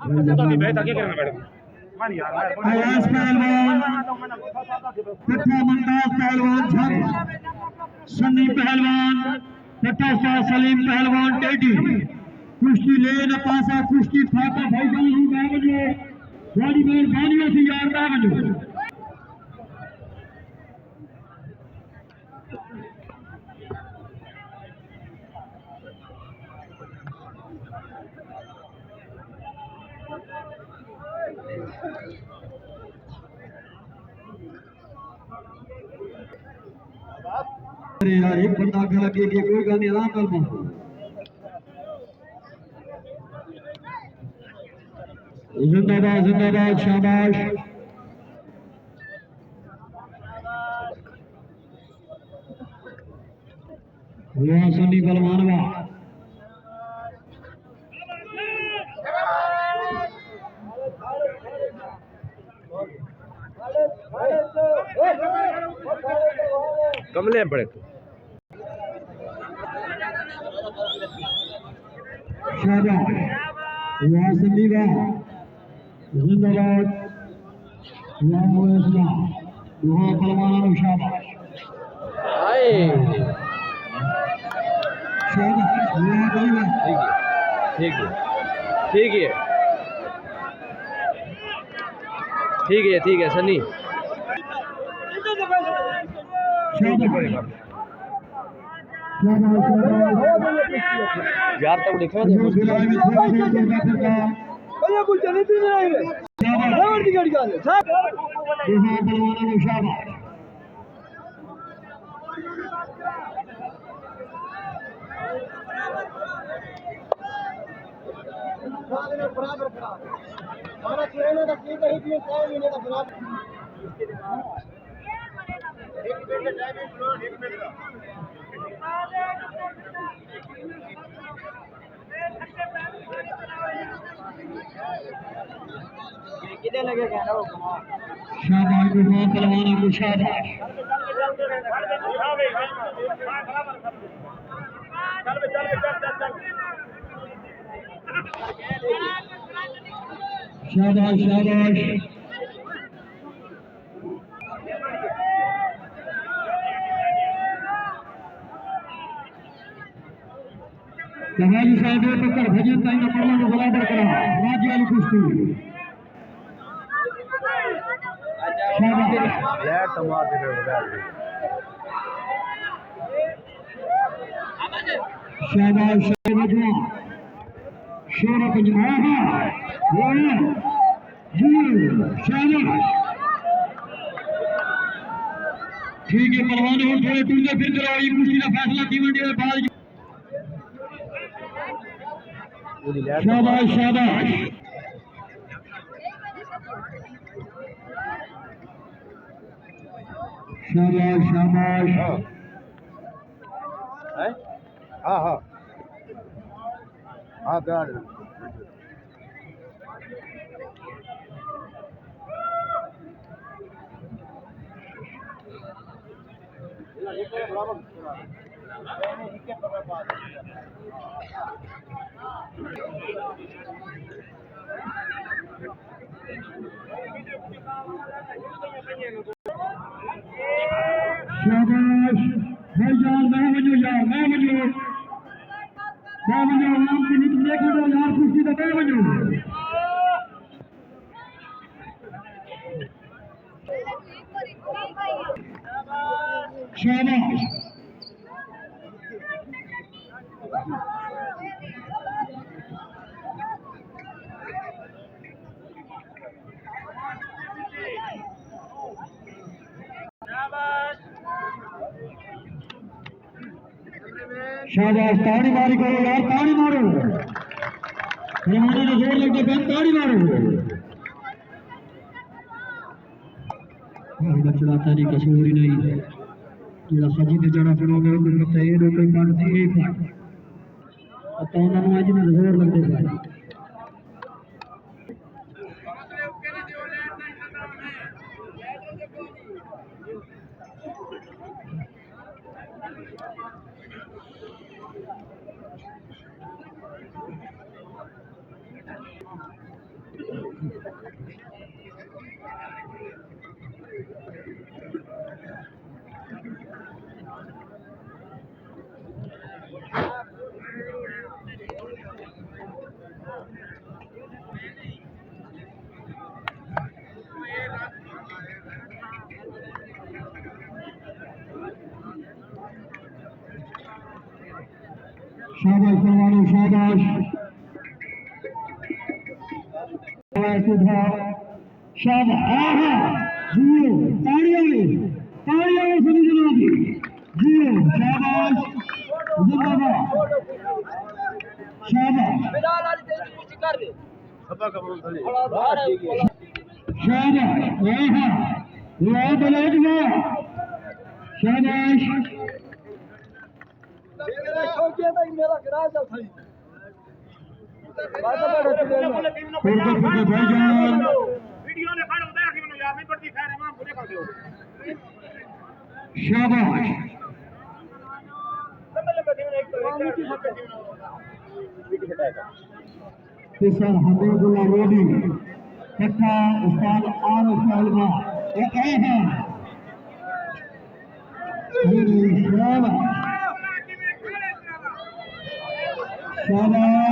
अयास पहलवान, पिट्ठा मुमताज पहलवान छक, सन्नी पहलवान, पिट्ठा उस्ताद सलीम पहलवान टेडी, कुश्ती लेन पासा कुश्ती फाका भाईजान हूँ बावजो, वाली मेल बानियों से यार बावजो। यार एक बंदा आगे लगे कि कोई गल नहीं आराम कर पाओ जिंदाबाद जिंदाबाद शाबाश हुआ सन्नी पहलवानवा कमले पड़े शाबाश हुआ सन्नी का जिंदाबाद हुआ पहलवान शाबाश शाबाश हुआ पहलवान ठीक है ठीक है ठीक है ठीक है सनी यार तक लिखा है शाबाश पहलवान को शाबाश शाबाश शाबाश जहाजी साहब पकड़ भजन ताई न पड़ला को बराबर करा राजी वाली कुश्ती यार टमाटर शाबाश शाबाश शेर पंजमा जी शाबाश ठीक है पहलवान हो थोड़े टूटे फिर करो ये कुश्ती का फैसला तीन मिनट बाद शाबाश शाबाश शाबाश शाबाश हाँ हाँ हाँ प्यार शाबाश भाईजान मैं वजो यार मैं वजो नाम की निकले को यार कुश्ती तो मैं वजो शाबाश शाबाश ताड़ी मारी करो यार ताड़ी मारो हमारे जोर लगता है ताड़ी मारो चलाता नहीं कसूर ही नहीं जो हजी ने जड़ा पड़ोगे मतलब ये कोई बात नहीं है पाट तो उन्होंने आज ने जोर लगते भाई शाबाश परवानो, शाबाश शाबाश। आहा जियो, तालियां सभी जनाब की जियो, शाबाश जिंदाबाद, शाबाश शाबाश। आहा वाह बलैद वाह, शाबाश भाईजान, शाबाश किसान हमीदुल्लाह रोडी तथा उस्ताद आरिफ अलमा शाबाश शाबाश